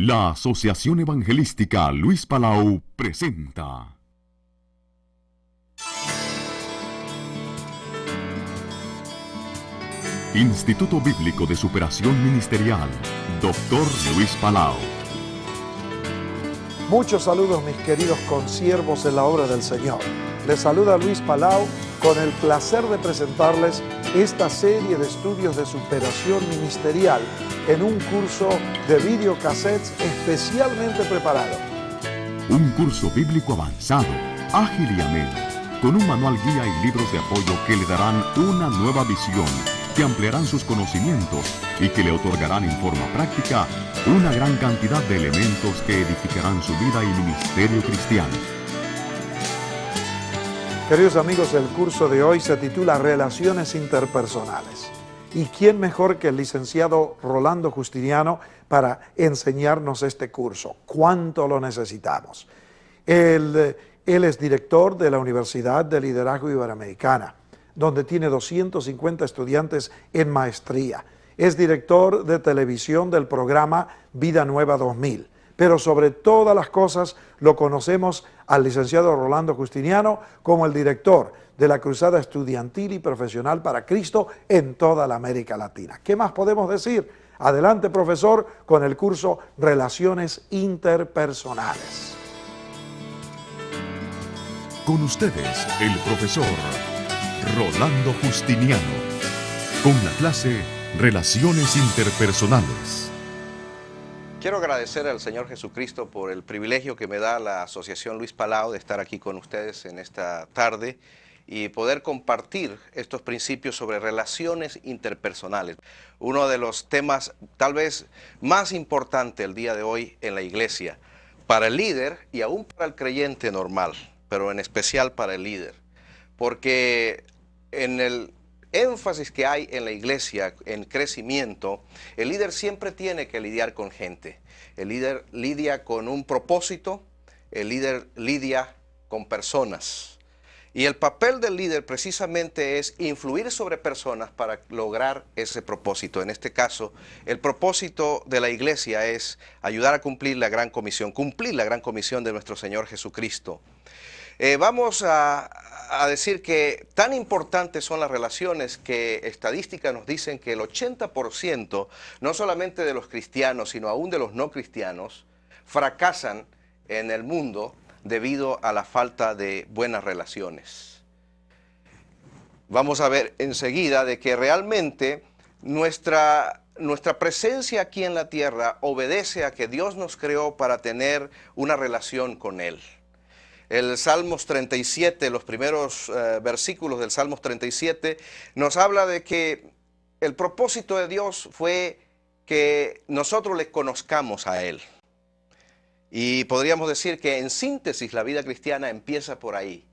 La Asociación Evangelística Luis Palau presenta Instituto Bíblico de Superación Ministerial, Dr. Luis Palau. Muchos saludos, mis queridos consiervos en la obra del Señor. Les saluda Luis Palau con el placer de presentarles esta serie de estudios de superación ministerial en un curso de videocassettes especialmente preparado. Un curso bíblico avanzado, ágil y ameno, con un manual guía y libros de apoyo que le darán una nueva visión, que ampliarán sus conocimientos y que le otorgarán en forma práctica una gran cantidad de elementos que edificarán su vida y ministerio cristiano. Queridos amigos, el curso de hoy se titula Relaciones Interpersonales. ¿Y quién mejor que el licenciado Rolando Justiniano para enseñarnos este curso? ¿Cuánto lo necesitamos? Él es director de la Universidad de Liderazgo Iberoamericana, donde tiene 250 estudiantes en maestría. Es director de televisión del programa Vida Nueva 2000. Pero sobre todas las cosas lo conocemos al licenciado Rolando Justiniano como el director de la Cruzada Estudiantil y Profesional para Cristo en toda la América Latina. ¿Qué más podemos decir? Adelante, profesor, con el curso Relaciones Interpersonales. Con ustedes, el profesor Rolando Justiniano, con la clase Relaciones Interpersonales. Quiero agradecer al Señor Jesucristo por el privilegio que me da la Asociación Luis Palau de estar aquí con ustedes en esta tarde y poder compartir estos principios sobre relaciones interpersonales. Uno de los temas tal vez más importantes el día de hoy en la iglesia, para el líder y aún para el creyente normal, pero en especial para el líder. Porque en el énfasis que hay en la iglesia, en crecimiento, el líder siempre tiene que lidiar con gente. El líder lidia con un propósito, el líder lidia con personas. Y el papel del líder precisamente es influir sobre personas para lograr ese propósito. En este caso, el propósito de la iglesia es ayudar a cumplir la gran comisión de nuestro Señor Jesucristo. Vamos a decir que tan importantes son las relaciones que estadísticas nos dicen que el 80% no solamente de los cristianos, sino aún de los no cristianos, fracasan en el mundo debido a la falta de buenas relaciones. Vamos a ver enseguida de que realmente nuestra presencia aquí en la tierra obedece a que Dios nos creó para tener una relación con Él. El Salmos 37, los primeros versículos del Salmos 37, nos habla de que el propósito de Dios fue que nosotros le conozcamos a Él. Y podríamos decir que en síntesis la vida cristiana empieza por ahí.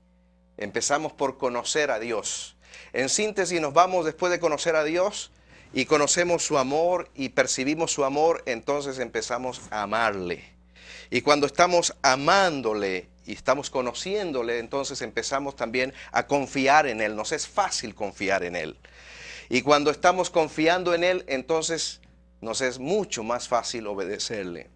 Empezamos por conocer a Dios. En síntesis nos vamos después de conocer a Dios y conocemos su amor y percibimos su amor, entonces empezamos a amarle. Y cuando estamos amándole y estamos conociéndole, entonces empezamos también a confiar en Él. Nos es fácil confiar en Él. Y cuando estamos confiando en Él, entonces nos es mucho más fácil obedecerle.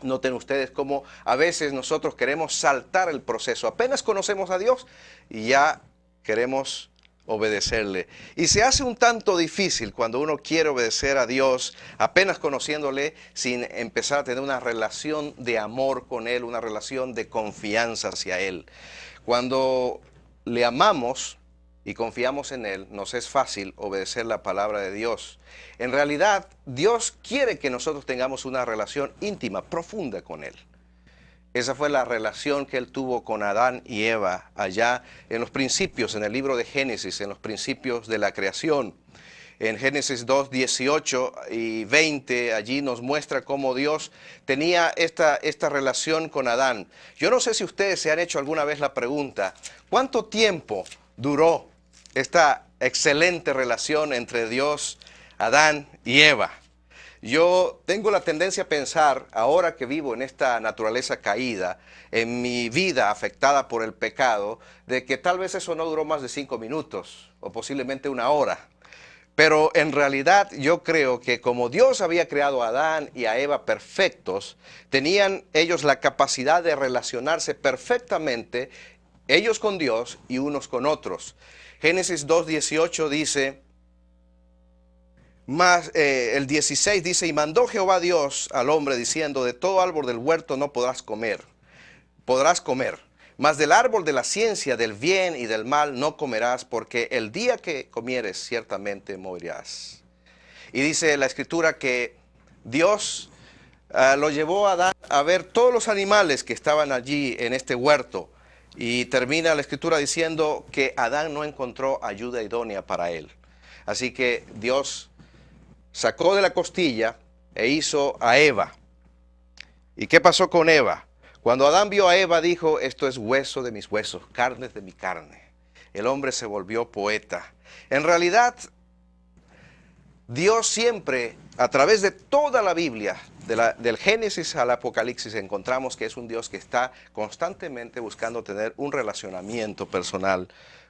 Noten ustedes cómo a veces nosotros queremos saltar el proceso. Apenas conocemos a Dios y ya queremos obedecerle. Y se hace un tanto difícil cuando uno quiere obedecer a Dios, apenas conociéndole, sin empezar a tener una relación de amor con Él, una relación de confianza hacia Él. Cuando le amamos y confiamos en Él, nos es fácil obedecer la palabra de Dios. En realidad, Dios quiere que nosotros tengamos una relación íntima, profunda con Él. Esa fue la relación que Él tuvo con Adán y Eva allá en los principios, en el libro de Génesis, en los principios de la creación. En Génesis 2, 18 y 20, allí nos muestra cómo Dios tenía esta relación con Adán. Yo no sé si ustedes se han hecho alguna vez la pregunta, ¿cuánto tiempo duró esta excelente relación entre Dios, Adán y Eva? Yo tengo la tendencia a pensar, ahora que vivo en esta naturaleza caída, en mi vida afectada por el pecado, de que tal vez eso no duró más de 5 minutos o posiblemente 1 hora. Pero en realidad yo creo que como Dios había creado a Adán y a Eva perfectos, tenían ellos la capacidad de relacionarse perfectamente, ellos con Dios y unos con otros. Génesis 2:18 dice, el 16 dice, y mandó Jehová Dios al hombre diciendo, de todo árbol del huerto no podrás comer, mas del árbol de la ciencia del bien y del mal no comerás, porque el día que comieres ciertamente morirás. Y dice la escritura que Dios lo llevó a Adán a ver todos los animales que estaban allí en este huerto. Y termina la escritura diciendo que Adán no encontró ayuda idónea para él. Así que Dios sacó de la costilla e hizo a Eva. ¿Y qué pasó con Eva? Cuando Adán vio a Eva, dijo, esto es hueso de mis huesos, carne de mi carne. El hombre se volvió poeta. En realidad, Dios siempre, a través de toda la Biblia, del Génesis al Apocalipsis, encontramos que es un Dios que está constantemente buscando tener un relacionamiento personal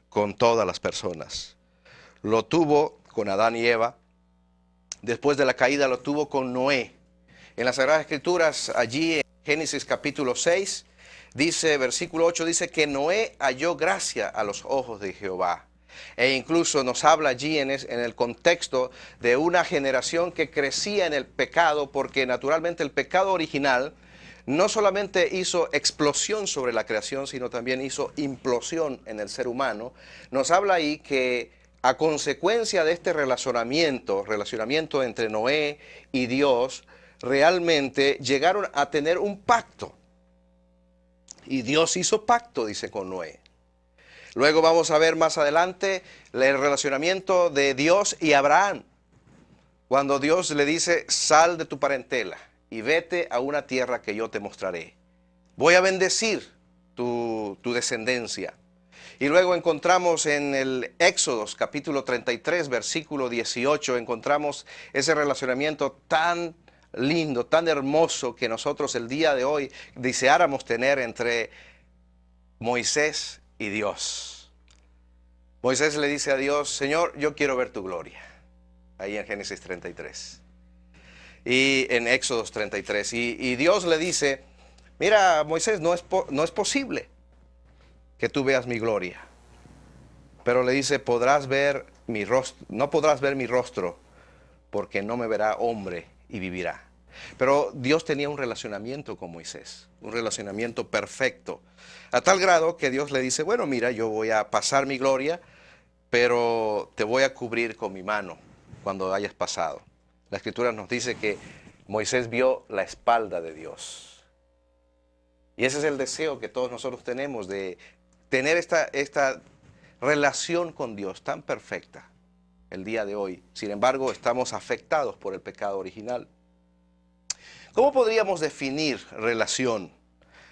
con todas las personas. Lo tuvo con Adán y Eva. Después de la caída lo tuvo con Noé. En las Sagradas Escrituras, allí en Génesis capítulo 6, dice, versículo 8, dice que Noé halló gracia a los ojos de Jehová. E incluso nos habla allí en el contexto de una generación que crecía en el pecado, porque naturalmente el pecado original no solamente hizo explosión sobre la creación, sino también hizo implosión en el ser humano. Nos habla ahí que a consecuencia de este relacionamiento entre Noé y Dios, realmente llegaron a tener un pacto. Y Dios hizo pacto, dice, con Noé. Luego vamos a ver más adelante el relacionamiento de Dios y Abraham. Cuando Dios le dice, sal de tu parentela y vete a una tierra que yo te mostraré. Voy a bendecir tu descendencia. Y luego encontramos en el Éxodo capítulo 33, versículo 18, encontramos ese relacionamiento tan lindo, tan hermoso que nosotros el día de hoy deseáramos tener entre Moisés y Dios. Moisés le dice a Dios, Señor, yo quiero ver tu gloria. Ahí en Génesis 33. Y en Éxodo 33. Y Dios le dice, mira, Moisés, no es posible que tú veas mi gloria. Pero le dice, podrás ver mi rostro, no podrás ver mi rostro, porque no me verá hombre y vivirá. Pero Dios tenía un relacionamiento con Moisés, un relacionamiento perfecto, a tal grado que Dios le dice, bueno, mira, yo voy a pasar mi gloria, pero te voy a cubrir con mi mano cuando hayas pasado. La Escritura nos dice que Moisés vio la espalda de Dios. Y ese es el deseo que todos nosotros tenemos, de tener esta relación con Dios tan perfecta el día de hoy. Sin embargo, estamos afectados por el pecado original. ¿Cómo podríamos definir relación?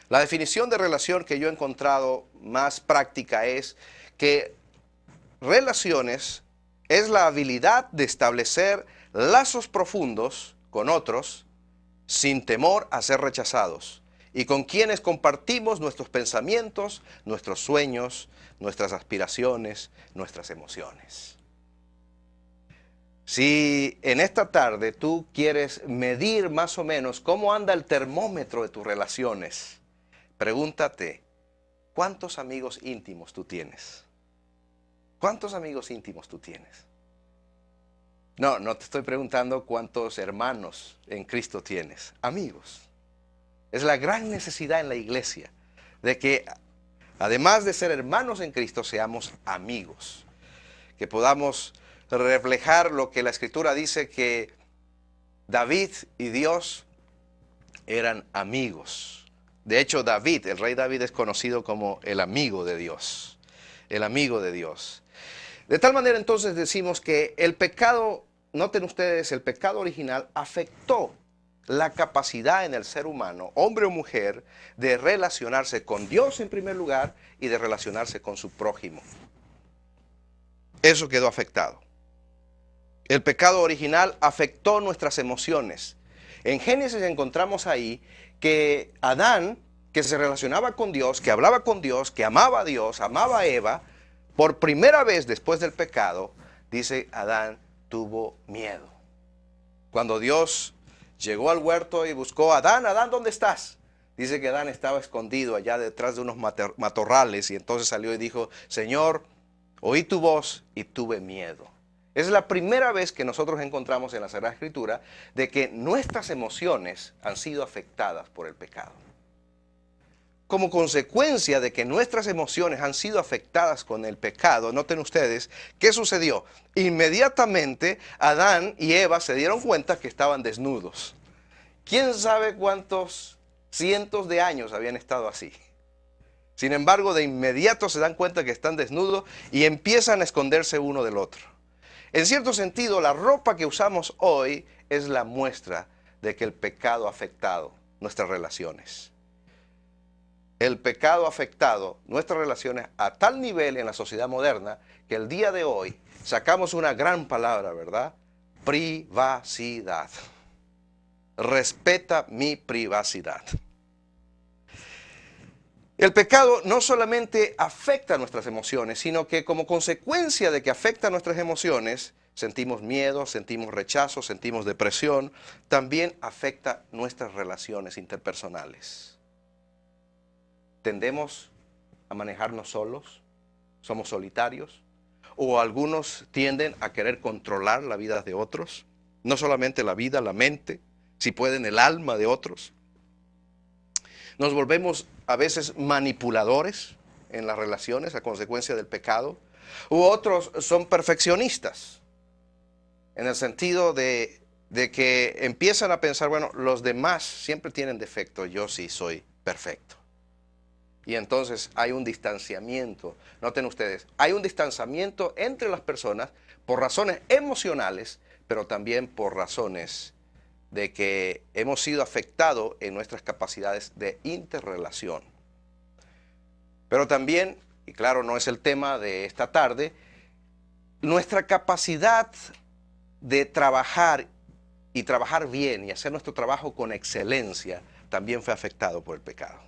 La definición de relación que yo he encontrado más práctica es que relaciones es la habilidad de establecer lazos profundos con otros sin temor a ser rechazados y con quienes compartimos nuestros pensamientos, nuestros sueños, nuestras aspiraciones, nuestras emociones. Si en esta tarde tú quieres medir más o menos cómo anda el termómetro de tus relaciones, pregúntate, ¿cuántos amigos íntimos tú tienes? ¿Cuántos amigos íntimos tú tienes? No te estoy preguntando cuántos hermanos en Cristo tienes. Amigos. Es la gran necesidad en la iglesia de que, además de ser hermanos en Cristo, seamos amigos. Que podamos reflejar lo que la Escritura dice, que David y Dios eran amigos. De hecho, el rey David es conocido como el amigo de Dios. El amigo de Dios. De tal manera entonces decimos que el pecado, noten ustedes, el pecado original afectó la capacidad en el ser humano, hombre o mujer, de relacionarse con Dios en primer lugar y de relacionarse con su prójimo. Eso quedó afectado. El pecado original afectó nuestras emociones. En Génesis encontramos ahí que Adán, que se relacionaba con Dios, que hablaba con Dios, que amaba a Dios, amaba a Eva, por primera vez después del pecado, dice Adán, tuvo miedo. Cuando Dios llegó al huerto y buscó a Adán, Adán, ¿dónde estás? Dice que Adán estaba escondido allá detrás de unos matorrales y entonces salió y dijo, Señor, oí tu voz y tuve miedo. Es la primera vez que nosotros encontramos en la Sagrada Escritura de que nuestras emociones han sido afectadas por el pecado. Como consecuencia de que nuestras emociones han sido afectadas con el pecado, noten ustedes, ¿qué sucedió? Inmediatamente Adán y Eva se dieron cuenta que estaban desnudos. ¿Quién sabe cuántos cientos de años habían estado así? Sin embargo, de inmediato se dan cuenta que están desnudos y empiezan a esconderse uno del otro. En cierto sentido, la ropa que usamos hoy es la muestra de que el pecado ha afectado nuestras relaciones. El pecado ha afectado nuestras relaciones a tal nivel en la sociedad moderna que el día de hoy sacamos una gran palabra, ¿verdad? Privacidad. Respeta mi privacidad. El pecado no solamente afecta nuestras emociones, sino que como consecuencia de que afecta nuestras emociones, sentimos miedo, sentimos rechazo, sentimos depresión, también afecta nuestras relaciones interpersonales. Tendemos a manejarnos solos, somos solitarios, o algunos tienden a querer controlar la vida de otros, no solamente la vida, la mente, si pueden el alma de otros. Nos volvemos a veces manipuladores en las relaciones a consecuencia del pecado, u otros son perfeccionistas, en el sentido de que empiezan a pensar, bueno, los demás siempre tienen defecto, yo sí soy perfecto. Y entonces hay un distanciamiento, noten ustedes, hay un distanciamiento entre las personas por razones emocionales, pero también por razones de que hemos sido afectados en nuestras capacidades de interrelación. Pero también, y claro, no es el tema de esta tarde, nuestra capacidad de trabajar y trabajar bien y hacer nuestro trabajo con excelencia también fue afectado por el pecado.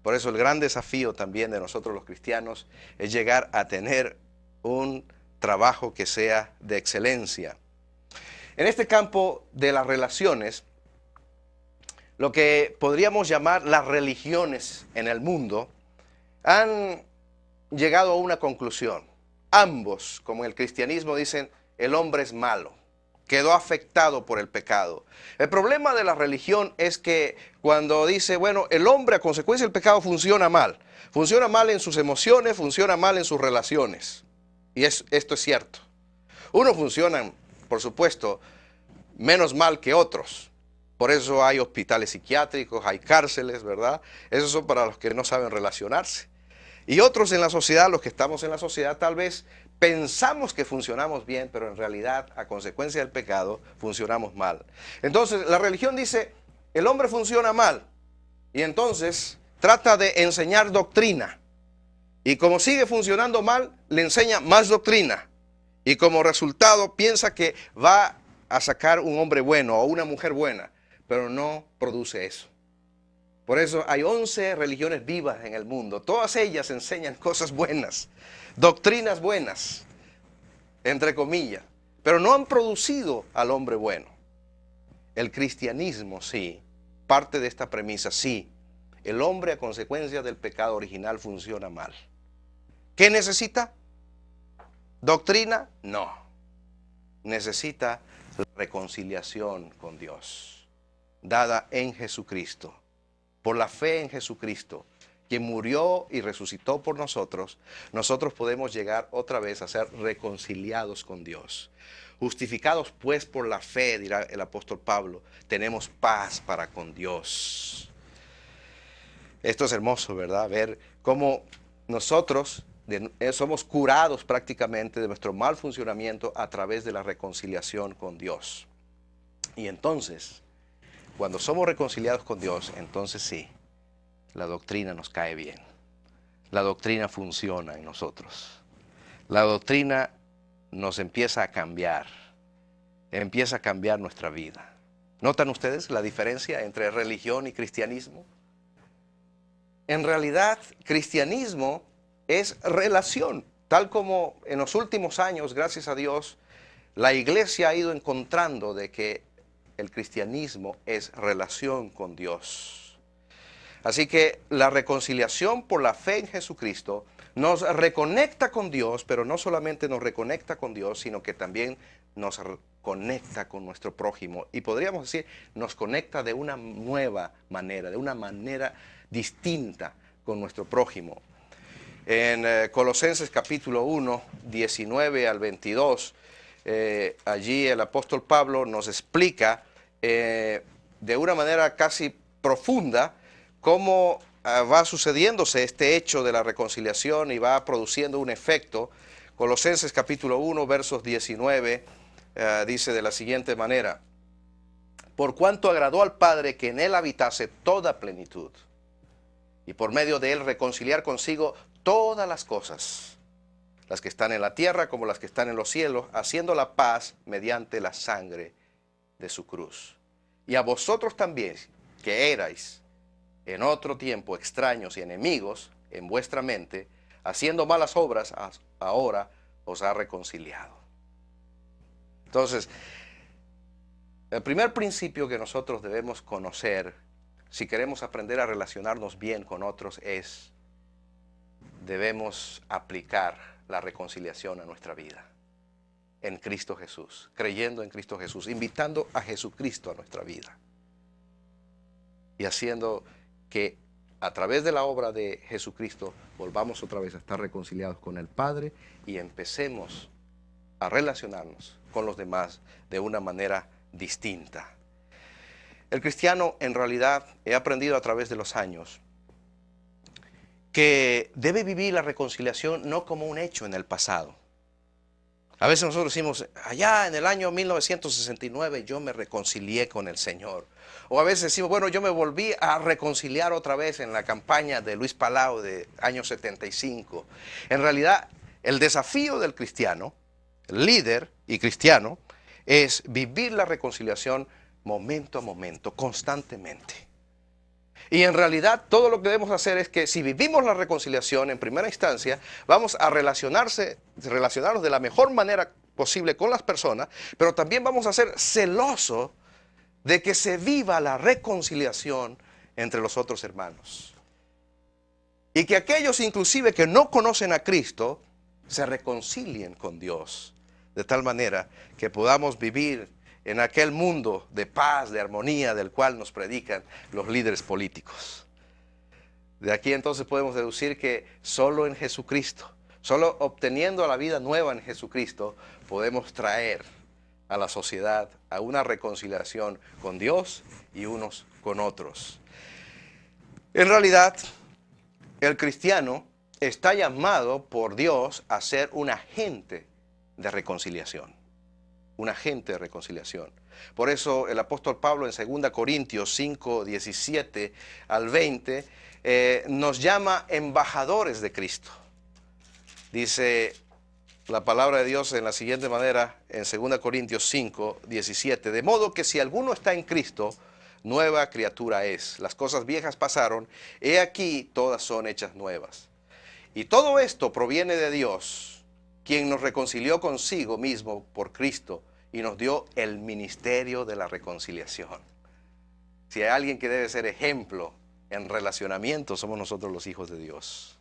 Por eso el gran desafío también de nosotros los cristianos es llegar a tener un trabajo que sea de excelencia. En este campo de las relaciones, lo que podríamos llamar las religiones en el mundo han llegado a una conclusión. Ambos, como en el cristianismo, dicen el hombre es malo, quedó afectado por el pecado. El problema de la religión es que cuando dice, bueno, el hombre a consecuencia del pecado funciona mal en sus emociones, funciona mal en sus relaciones. Y esto es cierto. Unos funcionan, por supuesto, menos mal que otros. Por eso hay hospitales psiquiátricos, hay cárceles, ¿verdad? Esos son para los que no saben relacionarse. Y otros en la sociedad, los que estamos en la sociedad, tal vez pensamos que funcionamos bien, pero en realidad, a consecuencia del pecado, funcionamos mal. Entonces, la religión dice, el hombre funciona mal. Y entonces, trata de enseñar doctrina. Y como sigue funcionando mal, le enseña más doctrina. Y como resultado, piensa que va a sacar un hombre bueno o una mujer buena, pero no produce eso. Por eso hay 11 religiones vivas en el mundo. Todas ellas enseñan cosas buenas, doctrinas buenas, entre comillas, pero no han producido al hombre bueno. El cristianismo sí, parte de esta premisa, sí. El hombre a consecuencia del pecado original funciona mal. ¿Qué necesita? ¿Doctrina? No. Necesita la reconciliación con Dios, dada en Jesucristo. Por la fe en Jesucristo, quien murió y resucitó por nosotros, nosotros podemos llegar otra vez a ser reconciliados con Dios. Justificados pues por la fe, dirá el apóstol Pablo, tenemos paz para con Dios. Esto es hermoso, ¿verdad? Ver cómo nosotros somos curados prácticamente de nuestro mal funcionamiento a través de la reconciliación con Dios. Y entonces, cuando somos reconciliados con Dios, entonces sí, la doctrina nos cae bien. La doctrina funciona en nosotros. La doctrina nos empieza a cambiar nuestra vida. ¿Notan ustedes la diferencia entre religión y cristianismo? En realidad, cristianismo es relación, tal como en los últimos años, gracias a Dios, la iglesia ha ido encontrando de que el cristianismo es relación con Dios. Así que la reconciliación por la fe en Jesucristo nos reconecta con Dios, pero no solamente nos reconecta con Dios, sino que también nos conecta con nuestro prójimo. Y podríamos decir, nos conecta de una nueva manera, de una manera distinta con nuestro prójimo. En Colosenses capítulo 1, 19 al 22, allí el apóstol Pablo nos explica de una manera casi profunda cómo va sucediéndose este hecho de la reconciliación y va produciendo un efecto. Colosenses capítulo 1, versos 19, dice de la siguiente manera: por cuanto agradó al Padre que en él habitase toda plenitud, y por medio de él reconciliar consigo todas las cosas, las que están en la tierra como las que están en los cielos, haciendo la paz mediante la sangre de su cruz. Y a vosotros también, que erais en otro tiempo extraños y enemigos en vuestra mente, haciendo malas obras, ahora os ha reconciliado. Entonces, el primer principio que nosotros debemos conocer si queremos aprender a relacionarnos bien con otros es: debemos aplicar la reconciliación a nuestra vida en Cristo Jesús, creyendo en Cristo Jesús, invitando a Jesucristo a nuestra vida y haciendo que a través de la obra de Jesucristo volvamos otra vez a estar reconciliados con el Padre y empecemos a relacionarnos con los demás de una manera distinta. El cristiano, en realidad, he aprendido a través de los años que debe vivir la reconciliación no como un hecho en el pasado. A veces nosotros decimos, allá en el año 1969 yo me reconcilié con el Señor. O a veces decimos, bueno, yo me volví a reconciliar otra vez en la campaña de Luis Palau de año 75. En realidad, el desafío del cristiano, líder y cristiano, es vivir la reconciliación momento a momento, constantemente. Y en realidad todo lo que debemos hacer es que si vivimos la reconciliación en primera instancia, vamos a relacionarnos de la mejor manera posible con las personas, pero también vamos a ser celosos de que se viva la reconciliación entre los otros hermanos. Y que aquellos inclusive que no conocen a Cristo se reconcilien con Dios, de tal manera que podamos vivir en aquel mundo de paz, de armonía, del cual nos predican los líderes políticos. De aquí entonces podemos deducir que solo en Jesucristo, solo obteniendo la vida nueva en Jesucristo, podemos traer a la sociedad a una reconciliación con Dios y unos con otros. En realidad, el cristiano está llamado por Dios a ser un agente de reconciliación. Un agente de reconciliación. Por eso el apóstol Pablo en 2 Corintios 5, 17 al 20 nos llama embajadores de Cristo. Dice la palabra de Dios en la siguiente manera en 2 Corintios 5, 17: de modo que si alguno está en Cristo, nueva criatura es. Las cosas viejas pasaron, he aquí todas son hechas nuevas. Y todo esto proviene de Dios, quien nos reconcilió consigo mismo por Cristo y nos dio el ministerio de la reconciliación. Si hay alguien que debe ser ejemplo en relacionamiento, somos nosotros los hijos de Dios.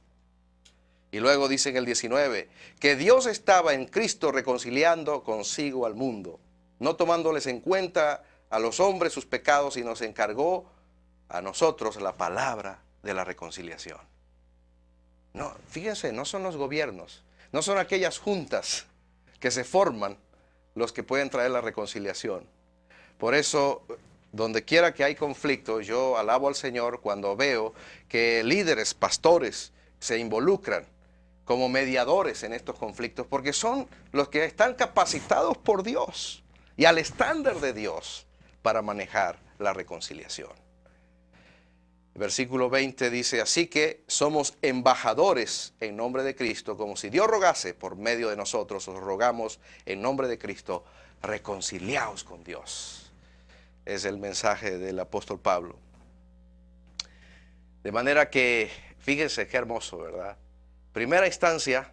Y luego dice en el 19, que Dios estaba en Cristo reconciliando consigo al mundo, no tomándoles en cuenta a los hombres sus pecados, y nos encargó a nosotros la palabra de la reconciliación. No, fíjense, no son los gobiernos, no son aquellas juntas que se forman los que pueden traer la reconciliación. Por eso, donde quiera que hay conflicto, yo alabo al Señor cuando veo que líderes, pastores, se involucran como mediadores en estos conflictos, porque son los que están capacitados por Dios y al estándar de Dios para manejar la reconciliación. Versículo 20 dice, así que somos embajadores en nombre de Cristo, como si Dios rogase por medio de nosotros, os rogamos en nombre de Cristo, reconciliaos con Dios. Es el mensaje del apóstol Pablo. De manera que, fíjense qué hermoso, ¿verdad? Primera instancia,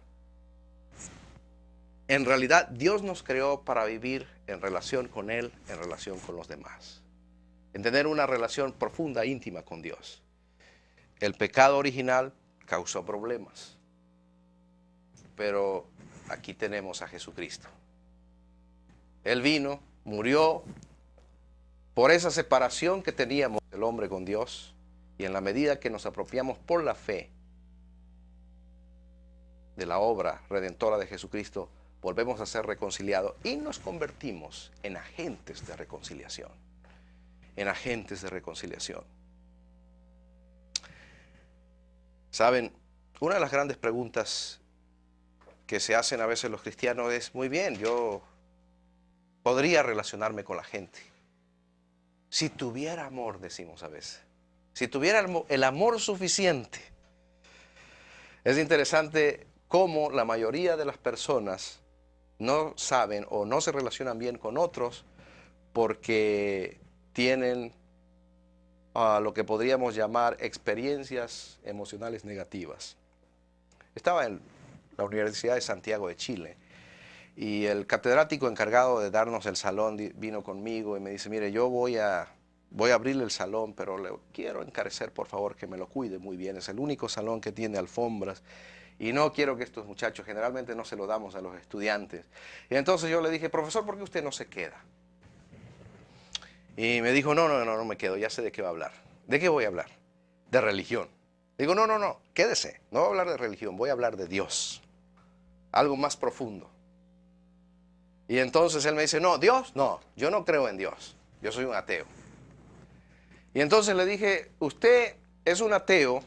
En realidad, Dios nos creó para vivir en relación con Él, en relación con los demás. En tener una relación profunda, íntima con Dios. El pecado original causó problemas. Pero aquí tenemos a Jesucristo. Él vino, murió por esa separación que teníamos el hombre con Dios. Y en la medida que nos apropiamos por la fe de la obra redentora de Jesucristo, volvemos a ser reconciliados y nos convertimos en agentes de reconciliación. En agentes de reconciliación. Saben, una de las grandes preguntas que se hacen a veces los cristianos es, muy bien, yo podría relacionarme con la gente. Si tuviera amor, decimos a veces. Si tuviera el amor suficiente. Es interesante cómo la mayoría de las personas no saben o no se relacionan bien con otros porque tienen lo que podríamos llamar experiencias emocionales negativas. Estaba en la Universidad de Santiago de Chile y el catedrático encargado de darnos el salón vino conmigo y me dice, mire, yo voy a abrirle el salón, pero le quiero encarecer, por favor, que me lo cuide muy bien. Es el único salón que tiene alfombras y no quiero que estos muchachos, generalmente no se lo damos a los estudiantes. Y entonces yo le dije, profesor, ¿por qué usted no se queda? Y me dijo, no me quedo, ya sé de qué va a hablar. ¿De qué voy a hablar? De religión. Digo, no, quédese, no voy a hablar de religión, voy a hablar de Dios. Algo más profundo. Y entonces él me dice, no, Dios, no, yo no creo en Dios, yo soy un ateo. Y entonces le dije, usted es un ateo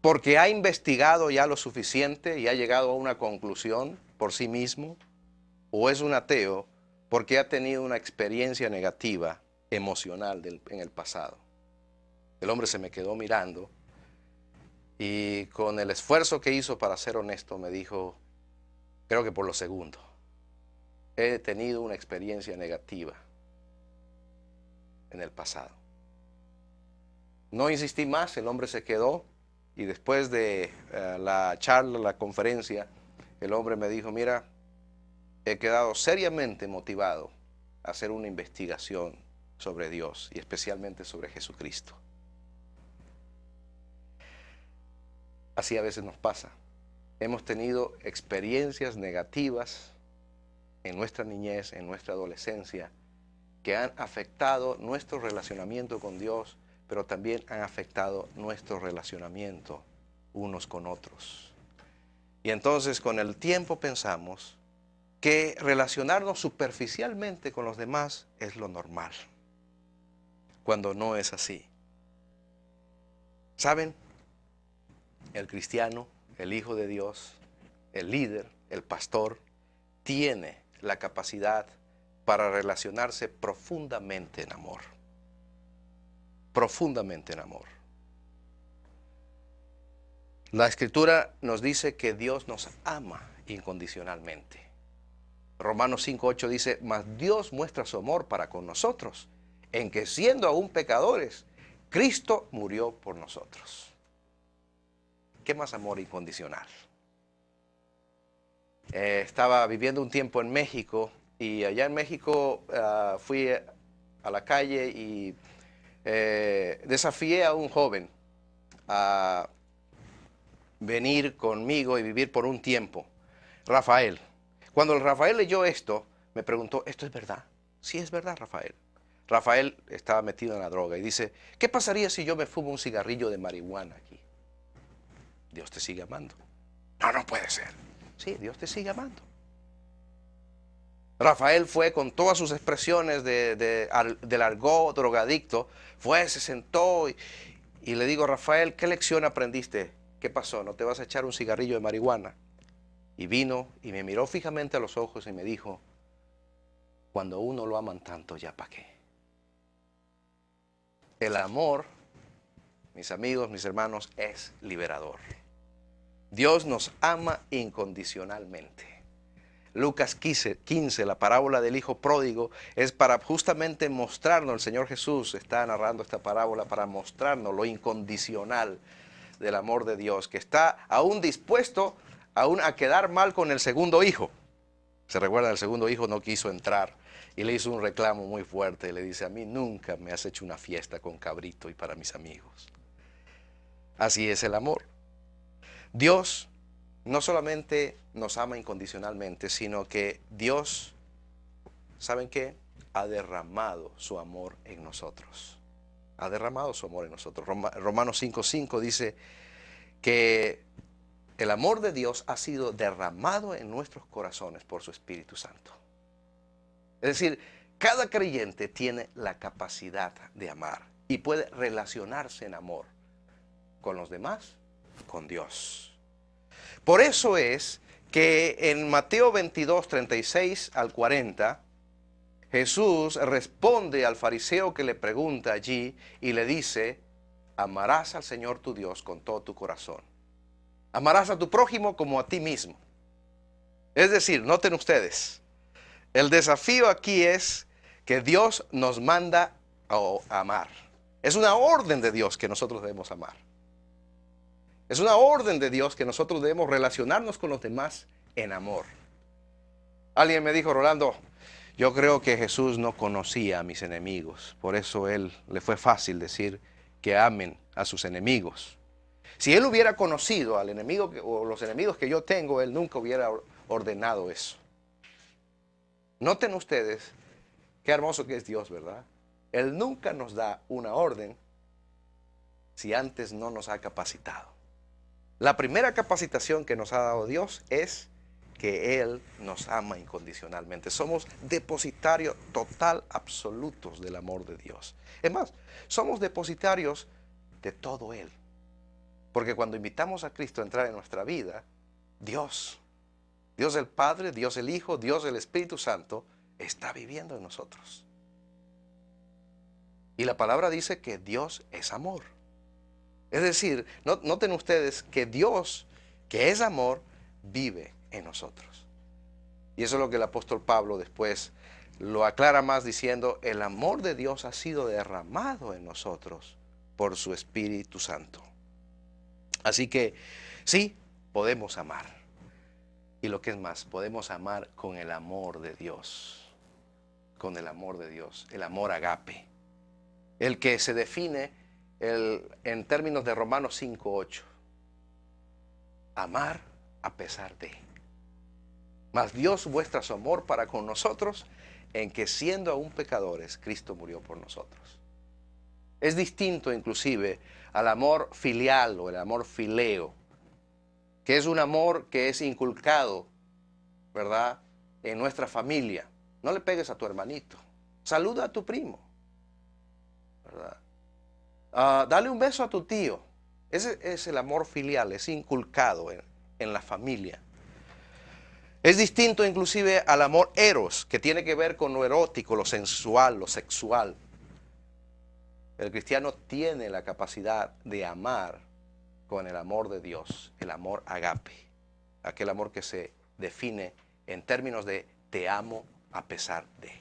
porque ha investigado ya lo suficiente y ha llegado a una conclusión por sí mismo, o es un ateo porque ha tenido una experiencia negativa emocional en el pasado. El hombre se me quedó mirando y con el esfuerzo que hizo para ser honesto me dijo, creo que por lo segundo, he tenido una experiencia negativa en el pasado. No insistí más, el hombre se quedó y después de la charla, la conferencia, el hombre me dijo, mira, he quedado seriamente motivado a hacer una investigación sobre Dios y especialmente sobre Jesucristo. Así a veces nos pasa. Hemos tenido experiencias negativas en nuestra niñez, en nuestra adolescencia, que han afectado nuestro relacionamiento con Dios, pero también han afectado nuestro relacionamiento unos con otros. Y entonces con el tiempo pensamos que relacionarnos superficialmente con los demás es lo normal, cuando no es así. ¿Saben? El cristiano, el hijo de Dios, el líder, el pastor, tiene la capacidad para relacionarse profundamente en amor. Profundamente en amor. La Escritura nos dice que Dios nos ama incondicionalmente. Romanos 5:8 dice, mas Dios muestra su amor para con nosotros, en que siendo aún pecadores, Cristo murió por nosotros. ¿Qué más amor incondicional? Estaba viviendo un tiempo en México y allá en México fui a la calle y desafié a un joven a venir conmigo y vivir por un tiempo, Rafael. Cuando el Rafael leyó esto, me preguntó, ¿esto es verdad? Sí, es verdad, Rafael. Rafael estaba metido en la droga y dice, ¿qué pasaría si yo me fumo un cigarrillo de marihuana aquí? Dios te sigue amando. No puede ser. Sí, Dios te sigue amando. Rafael fue con todas sus expresiones del argot drogadicto, fue, se sentó y le digo, Rafael, ¿qué lección aprendiste? ¿Qué pasó? ¿No te vas a echar un cigarrillo de marihuana? Y vino y me miró fijamente a los ojos y me dijo, cuando uno lo aman tanto, ¿ya para qué? El amor, mis amigos, mis hermanos, es liberador. Dios nos ama incondicionalmente. Lucas 15, la parábola del hijo pródigo, es para justamente mostrarnos, el Señor Jesús está narrando esta parábola para mostrarnos lo incondicional del amor de Dios, que está aún dispuesto a quedar mal con el segundo hijo. Se recuerda, el segundo hijo no quiso entrar y le hizo un reclamo muy fuerte. Y le dice, a mí nunca me has hecho una fiesta con cabrito y para mis amigos. Así es el amor. Dios no solamente nos ama incondicionalmente, sino que Dios, ¿saben qué? Ha derramado su amor en nosotros. Ha derramado su amor en nosotros. Romanos 5:5 dice que el amor de Dios ha sido derramado en nuestros corazones por su Espíritu Santo. Es decir, cada creyente tiene la capacidad de amar y puede relacionarse en amor con los demás, con Dios. Por eso es que en Mateo 22, 36 al 40, Jesús responde al fariseo que le pregunta allí y le dice, amarás al Señor tu Dios con todo tu corazón. Amarás a tu prójimo como a ti mismo. Es decir, noten ustedes, el desafío aquí es que Dios nos manda a amar. Es una orden de Dios que nosotros debemos amar. Es una orden de Dios que nosotros debemos relacionarnos con los demás en amor. Alguien me dijo, Rolando, yo creo que Jesús no conocía a mis enemigos. Por eso le fue fácil decir que amen a sus enemigos. Si él hubiera conocido al enemigo o los enemigos que yo tengo, él nunca hubiera ordenado eso. Noten ustedes qué hermoso que es Dios, ¿verdad? Él nunca nos da una orden si antes no nos ha capacitado. La primera capacitación que nos ha dado Dios es que Él nos ama incondicionalmente. Somos depositarios total, absolutos del amor de Dios. Es más, somos depositarios de todo Él. Porque cuando invitamos a Cristo a entrar en nuestra vida, Dios el Padre, Dios el Hijo, Dios el Espíritu Santo, está viviendo en nosotros. Y la palabra dice que Dios es amor. Es decir, noten ustedes que Dios, que es amor, vive en nosotros. Y eso es lo que el apóstol Pablo después lo aclara más diciendo, el amor de Dios ha sido derramado en nosotros por su Espíritu Santo. Así que sí, podemos amar. Y lo que es más, podemos amar con el amor de Dios. Con el amor de Dios, el amor agape. El que se define en términos de Romanos 5:8. Amar a pesar de. Mas Dios muestra su amor para con nosotros en que siendo aún pecadores, Cristo murió por nosotros. Es distinto inclusive al amor filial o el amor fileo, que es un amor que es inculcado, ¿verdad?, en nuestra familia. No le pegues a tu hermanito, saluda a tu primo, ¿verdad? Dale un beso a tu tío. Ese es el amor filial, es inculcado en la familia. Es distinto inclusive al amor eros, que tiene que ver con lo erótico, lo sensual, lo sexual. El cristiano tiene la capacidad de amar con el amor de Dios, el amor agape, aquel amor que se define en términos de te amo a pesar de.